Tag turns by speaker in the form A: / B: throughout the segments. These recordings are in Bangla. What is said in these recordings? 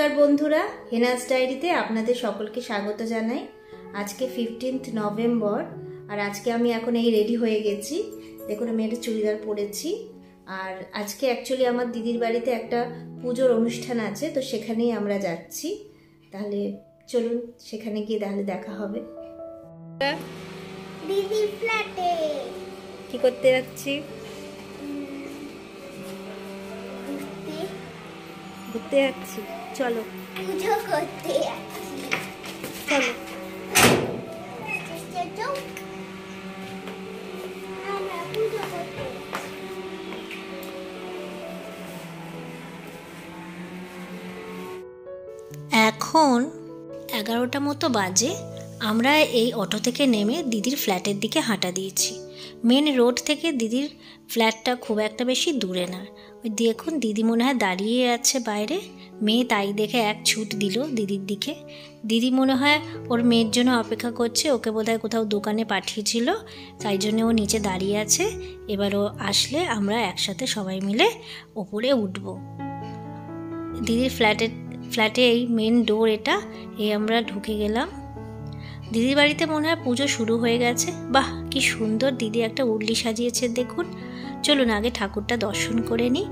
A: নমস্কার বন্ধুরা, হেনাস ডায়েরিতে আপনাদের সকলকে স্বাগত জানাই। আজকে 15 নভেম্বর আর আজকে আমি এখন এই রেডি হয়ে গেছি। দেখুন আমি একটা চুড়িদার পরেছি। আর আজকে অ্যাকচুয়ালি আমার দিদির বাড়িতে একটা পুজোর অনুষ্ঠান আছে, তো সেখানেই আমরা যাচ্ছি। তাহলে চলুন সেখানে গিয়ে তাহলে দেখা হবে।
B: দিদির ফ্ল্যাটে
A: কি করতে যাচ্ছি? ঘুরতে যাচ্ছি। চলো
B: পুজো করতে যাচ্ছি।
A: চলো।
B: আমরা পুজো করতে
C: এখন 11টা মতো বাজে। আমরা এই অটো থেকে নেমে দিদির ফ্ল্যাটের দিকে হাঁটা দিয়েছি। মেন রোড থেকে দিদির ফ্ল্যাটটা খুব একটা বেশি দূরে না। ওই দেখুন দিদি মনে হয় দাঁড়িয়ে আছে বাইরে। মেয়ে তাই দেখে এক ছুট দিল দিদির দিকে। দিদি মনে হয় ওর মেয়ের জন্য অপেক্ষা করছে, ওকে বোধহয় কোথাও দোকানে পাঠিয়েছিল, তাই জন্য ও নিচে দাঁড়িয়ে আছে। এবার ও আসলে আমরা একসাথে সবাই মিলে ওপরে উঠব। দিদির ফ্ল্যাটে এই মেন ডোর এটা, আমরা ঢুকে গেলাম। দিদির বাড়িতে মনে হয় পুজো শুরু হয়ে গেছে। বাহ, কি সুন্দর দিদি একটা উর্লি সাজিয়েছে দেখুন। চলুন আগে ঠাকুরটা দর্শন করে নিই।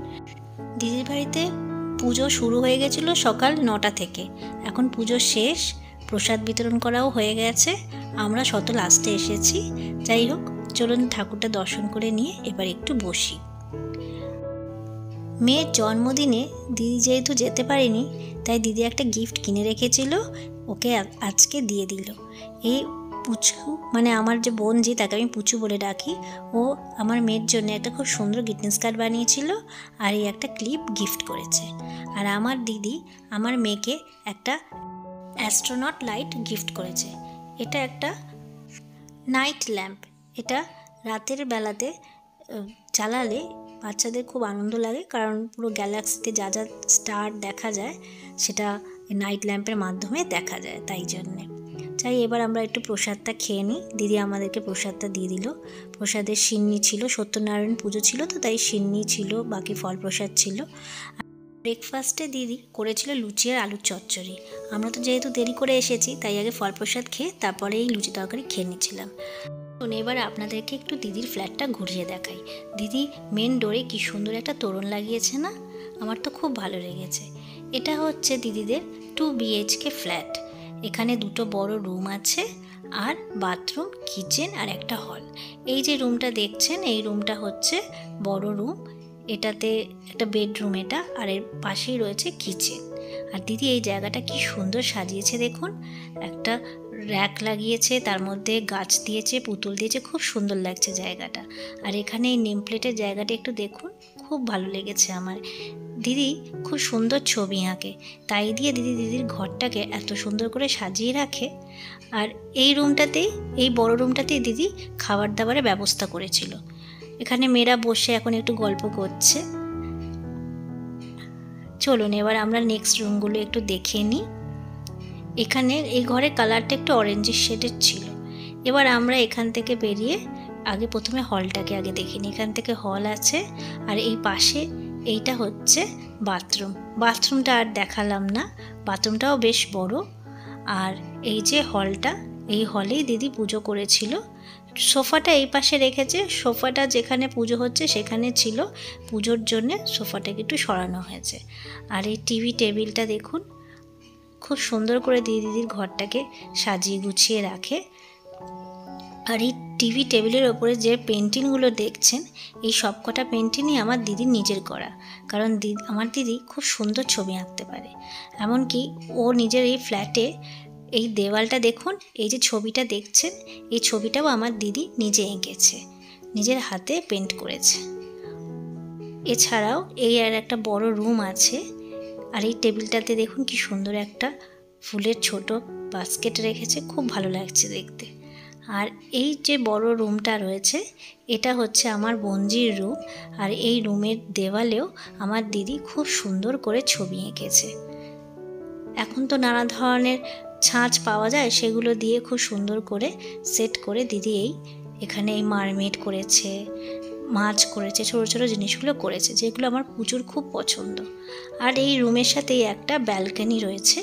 C: দিদির বাড়িতে পুজো শুরু হয়ে গেছিলো সকাল 9টা থেকে। এখন পুজো শেষ, প্রসাদ বিতরণ করাও হয়ে গেছে। আমরা শত লাস্টে এসেছি। যাই হোক, চলুন ঠাকুরটা দর্শন করে নিয়ে এবার একটু বসি। মেয়ের জন্মদিনে দিদি যেহেতু যেতে পারেনি, তাই দিদি একটা গিফট কিনে রেখেছিল, ওকে আজকে দিয়ে দিল। এই পুচু মানে আমার যে বোনজি, তাকে আমি পুচু বলে ডাকি, ও আমার মেয়ের জন্য একটা খুব সুন্দর গ্রিটিংস কার্ড বানিয়েছিল আর এই একটা ক্লিপ গিফট করেছে। আর আমার দিদি আমার মেয়েকে একটা অ্যাস্ট্রোনট লাইট গিফট করেছে। এটা একটা নাইট ল্যাম্প। এটা রাতের বেলাতে জ্বালালে বাচ্চাদের খুব আনন্দ লাগে, কারণ পুরো গ্যালাক্সিতে যা যা স্টার দেখা যায় সেটা নাইট ল্যাম্পের মাধ্যমে দেখা যায়, তাই জন্যে। চাই এবার আমরা একটু প্রসাদটা খেয়ে নিই। দিদি আমাদেরকে প্রসাদটা দিয়ে দিল। প্রসাদের সিন্নি ছিল, সত্যনারায়ণ পুজো ছিল তো, তাই সিন্নি ছিল, বাকি ফল প্রসাদ ছিল। ব্রেকফাস্টে দিদি করেছিল লুচি আর আলুর চচ্চড়ি। আমরা তো যেহেতু দেরি করে এসেছি, তাই আগে ফল প্রসাদ খেয়ে তারপরে এই লুচি তরকারি খেয়ে নিচ্ছিলাম। এবার আপনাদেরকে একটু দিদির ফ্ল্যাটটা ঘুরিয়ে দেখাই। দিদি মেন ডোরে কি সুন্দর একটা তোরণ লাগিয়েছে না? আমার তো খুব ভালো লেগেছে। এটা হচ্ছে দিদিদের 2 BHK ফ্ল্যাট। এখানে 2টো বড় রুম আছে আর বাথরুম, কিচেন আর একটা হল। এই যে রুমটা দেখছেন, এই রুমটা হচ্ছে বড় রুম। এটাতে একটা বেডরুম এটা, আর এর পাশেই রয়েছে কিচেন। আর দিদি এই জায়গাটা কি সুন্দর সাজিয়েছে দেখুন। একটা র্যাক লাগিয়েছে, তার মধ্যে গাছ দিয়েছে, পুতুল দিয়েছে, খুব সুন্দর লাগছে জায়গাটা। আর এখানে এই নেম প্লেটের জায়গাটা একটু দেখুন, খুব ভালো লেগেছে আমার। দিদি খুব সুন্দর ছবি আঁকে, তাই দিয়ে দিদির ঘরটাকে এত সুন্দর করে সাজিয়ে রাখে। আর এই রুমটাতেই, এই বড় রুমটাতেই দিদি খাবার দাবারের ব্যবস্থা করেছিল। এখানে মেয়েরা বসে এখন একটু গল্প করছে। চলুন এবার আমরা নেক্সট রুমগুলো একটু দেখে নিই। এখানে এই ঘরের কালারটা একটু অরেঞ্জের শেডের ছিল। এবার আমরা এখান থেকে বেরিয়ে আগে প্রথমে হলটাকে আগে দেখে নিই। এখান থেকে হল আছে, আর এই পাশে এইটা হচ্ছে বাথরুম। বাথরুমটা আর দেখালাম না, বাথরুমটাও বেশ বড়। আর এই যে হলটা, এই হলেই দিদি পুজো করেছিল। সোফাটা এই পাশে রেখেছে, সোফাটা যেখানে পুজো হচ্ছে সেখানে ছিল, পুজোর জন্যে সোফাটাকে একটু সরানো হয়েছে। আর এই টিভি টেবিলটা দেখুন, খুব সুন্দর করে দিদির ঘরটাকে সাজিয়ে গুছিয়ে রাখে। আর এই টিভি টেবিলের ওপরে যে পেন্টিংগুলো দেখছেন, এই সবকটা পেন্টিংই আমার দিদির নিজের করা, কারণ আমার দিদি খুব সুন্দর ছবি আঁকতে পারে। এমনকি ও নিজের এই ফ্ল্যাটে এই দেওয়ালটা দেখুন, এই যে ছবিটা দেখছেন, এই ছবিটাও আমার দিদি নিজে এঁকেছে, নিজের হাতে পেন্ট করেছে। এছাড়াও এই আর একটা বড় রুম আছে। আর এই টেবিলটাতে দেখুন কি সুন্দর একটা ফুলের ছোট বাস্কেট রেখেছে, খুব ভালো লাগছে দেখতে। আর এই যে বড় রুমটা রয়েছে, এটা হচ্ছে আমার বোনজির রুম। আর এই রুমের দেওয়ালেও আমার দিদি খুব সুন্দর করে ছবি এঁকেছে। এখন তো নানা ধরনের ছাঁচ পাওয়া যায়, সেগুলো দিয়ে খুব সুন্দর করে সেট করে দিদি এখানে এই মারমেড করেছে, মাছ করেছে, ছোটো ছোটো জিনিসগুলো করেছে, যেগুলো আমার প্রচুর খুব পছন্দ। আর এই রুমের সাথেই একটা ব্যালকনি রয়েছে,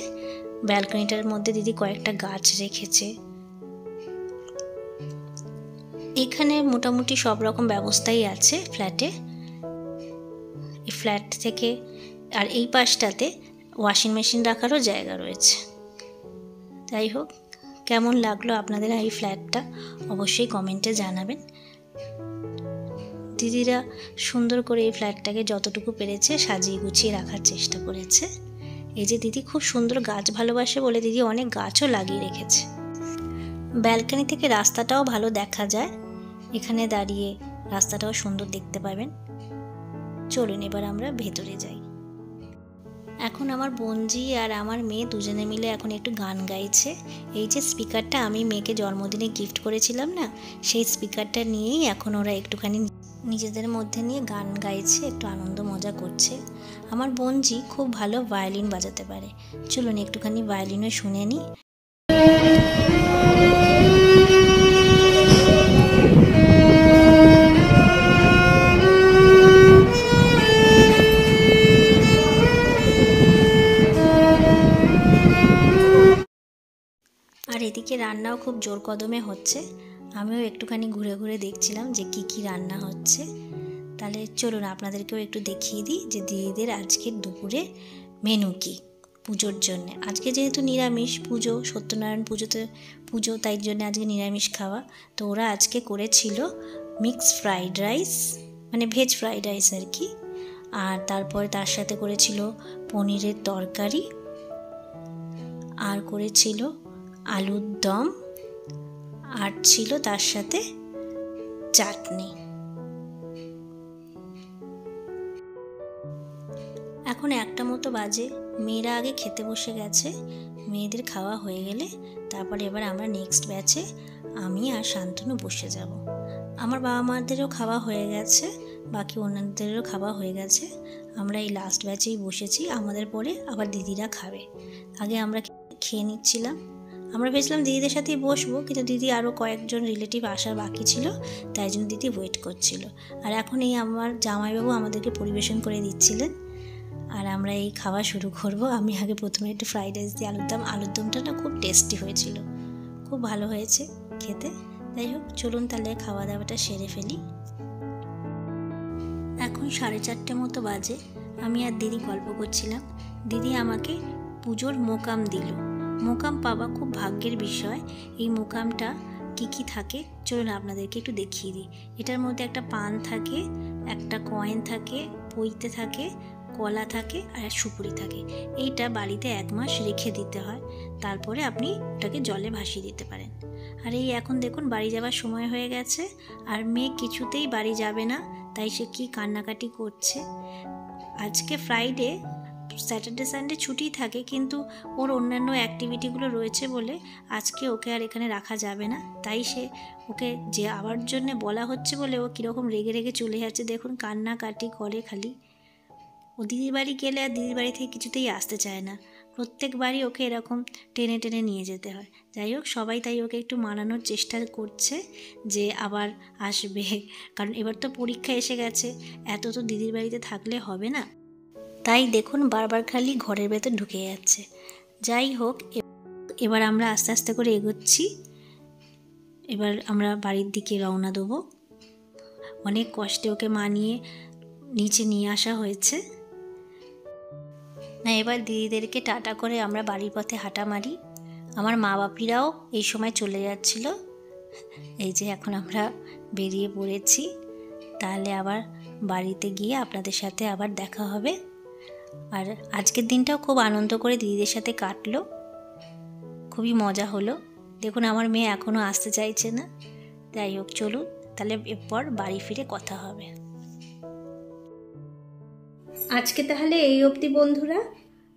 C: ব্যালকনিটার মধ্যে দিদি কয়েকটা গাছ রেখেছে। এখানে মোটামুটি সব রকম ব্যবস্থাই আছে ফ্ল্যাটে। এই ফ্ল্যাট থেকে আর এই পাশটাতে ওয়াশিং মেশিন রাখারও জায়গা রয়েছে। যাই হোক, কেমন লাগলো আপনাদের এই ফ্ল্যাটটা অবশ্যই কমেন্টে জানাবেন। দিদিরা সুন্দর করে এই ফ্ল্যাটটাকে যতটুকু পেরেছে সাজিয়ে গুছিয়ে রাখার চেষ্টা করেছে। এই যে দিদি খুব সুন্দর গাছ ভালোবাসে বলে দিদি অনেক গাছও লাগিয়ে রেখেছে। ব্যালকনি থেকে রাস্তাটাও ভালো দেখা যায়, এখানে দাঁড়িয়ে রাস্তাটাও সুন্দর দেখতে পাবেন। চলুন এবার আমরা ভেতরে যাই। এখন আমার বোনজি আর আমার মেয়ে দুজনে মিলে এখন একটু গান গাইছে। এই যে স্পিকারটা আমি মেয়েকে জন্মদিনে গিফট করেছিলাম না, সেই স্পিকারটা নিয়েই এখন ওরা একটুখানি নিজেদের মধ্যে নিয়ে গান গাইছে, একটু আনন্দ মজা করছে। আমার বোনজি খুব ভালো ভায়োলিন বাজাতে পারে। চলুন একটুখানি ভায়োলিনও শুনে নিই। আর এদিকে রান্নাও খুব জোর কদমে হচ্ছে। আমিও একটুখানি ঘুরে ঘুরে দেখছিলাম যে কি কি রান্না হচ্ছে। তাহলে চলুন আপনাদেরকেও একটু দেখিয়ে দিই যে দিদিদের আজকের দুপুরে মেনু কি পুজোর জন্যে। আজকে যেহেতু নিরামিষ পুজো, সত্যনারায়ণ পুজো, তাই জন্য আজকে নিরামিষ খাওয়া। তো ওরা আজকে করেছিল মিক্স ফ্রাইড রাইস, মানে ভেজ ফ্রাইড রাইস আর কি। আর তারপরে তার সাথে করেছিল পনিরের তরকারি, আর করেছিল আলুর দম, আর ছিল তার সাথে চাটনি। এখন 1টা মতো বাজে, মেয়েরা আগে খেতে বসে গেছে। মেয়েদের খাওয়া হয়ে গেলে তারপরে এবার আমরা নেক্সট ব্যাচে আমি আর শান্তনু বসে যাব। আমার বাবা মাদেরও খাওয়া হয়ে গেছে, বাকি অন্যদেরও খাওয়া হয়ে গেছে। আমরা এই লাস্ট ব্যাচেই বসেছি, আমাদের পরে আবার দিদিরা খাবে। আগে আমরা খেয়ে নিচ্ছিলাম। আমরা ভেবেছিলাম দিদিদের সাথেই বসবো, কিন্তু দিদি আরও কয়েকজন রিলেটিভ আসার বাকি ছিল, তাই জন্য দিদি ওয়েট করছিল। আর এখন এই আমার জামাইবাবু আমাদেরকে পরিবেশন করে দিচ্ছিলেন, আর আমরা এই খাওয়া শুরু করব। আমি আগে প্রথমে একটু ফ্রাইড রাইস দিয়ে আলুর দমটা না খুব টেস্টি হয়েছিল, খুব ভালো হয়েছে খেতে। যাই হোক, চলুন তাহলে খাওয়া দাওয়াটা সেরে ফেলি। এখন 4:30 মতো বাজে, আমি আর দিদি গল্প করছিলাম। দিদি আমাকে পুজোর মোকাম দিল। মোকাম পাওয়া খুব ভাগ্যের বিষয়। এই মোকামটা কি কি থাকে চলুন আপনাদেরকে একটু দেখিয়ে দিই। এটার মধ্যে একটা পান থাকে, একটা কয়েন থাকে, পইতে থাকে, কলা থাকে আর সুপুরি থাকে। এইটা বাড়িতে 1 মাস রেখে দিতে হয়, তারপরে আপনি ওটাকে জলে ভাসিয়ে দিতে পারেন। আর এই এখন দেখুন বাড়ি যাওয়ার সময় হয়ে গেছে, আর মেয়ে কিছুতেই বাড়ি যাবে না, তাই সে কি কান্নাকাটি করছে। আজকে ফ্রাইডে, স্যাটারডে সানডে ছুটি থাকে, কিন্তু ওর অন্যান্য অ্যাক্টিভিটিগুলো রয়েছে বলে আজকে ওকে আর এখানে রাখা যাবে না। তাই সে ওকে যে আবার জন্যে বলা হচ্ছে বলে ও কীরকম রেগে রেগে চলে যাচ্ছে, দেখুন কান্নাকাটি করে খালি। ও দিদির বাড়ি গেলে আর দিদির বাড়ি থেকে কিছুতেই আসতে চায় না, প্রত্যেকবারই ওকে এরকম টেনে টেনে নিয়ে যেতে হয়। যাই হোক, সবাই তাই ওকে একটু মানানোর চেষ্টা করছে যে আবার আসবে, কারণ এবার তো পরীক্ষা এসে গেছে, এত তো দিদির বাড়িতে থাকলে হবে না। তাই দেখুন বারবার খালি ঘরের ভেতর ঢুকে যাচ্ছে। যাই হোক, এবার আমরা আস্তে আস্তে করে এগোচ্ছি। এবার আমরা বাড়ির দিকে রওনা দেবো। অনেক কষ্টে ওকে মানিয়ে নিচে নিয়ে আসা হয়েছে না। এবার দিদিদেরকে টাটা করে আমরা বাড়ির পথে হাঁটা মারি। আমার মা বাপিরাও এই সময় চলে যাচ্ছিল। এই যে এখন আমরা বেরিয়ে পড়েছি। তাহলে আবার বাড়িতে গিয়ে আপনাদের সাথে আবার দেখা হবে। আর আজকের দিনটাও খুব আনন্দ করে দিদিদের সাথে কাটলো, খুবই মজা হলো। দেখুন আমার মেয়ে এখনও আসতে চাইছে না। যাই হোক, চলুন তাহলে এরপর বাড়ি ফিরে কথা হবে।
A: আজকে তাহলে এই অবধি বন্ধুরা,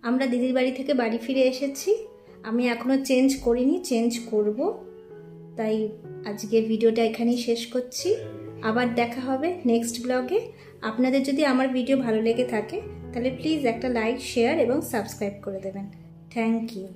A: আমরা দিদির বাড়ি থেকে বাড়ি ফিরে এসেছি। আমি এখনও চেঞ্জ করিনি, চেঞ্জ করব। তাই আজকের ভিডিওটা এখানেই শেষ করছি। আবার দেখা হবে নেক্সট ব্লগে। আপনাদের যদি আমার ভিডিও ভালো লেগে থাকে তাহলে প্লিজ একটা লাইক, শেয়ার এবং সাবস্ক্রাইব করে দেবেন। Thank you.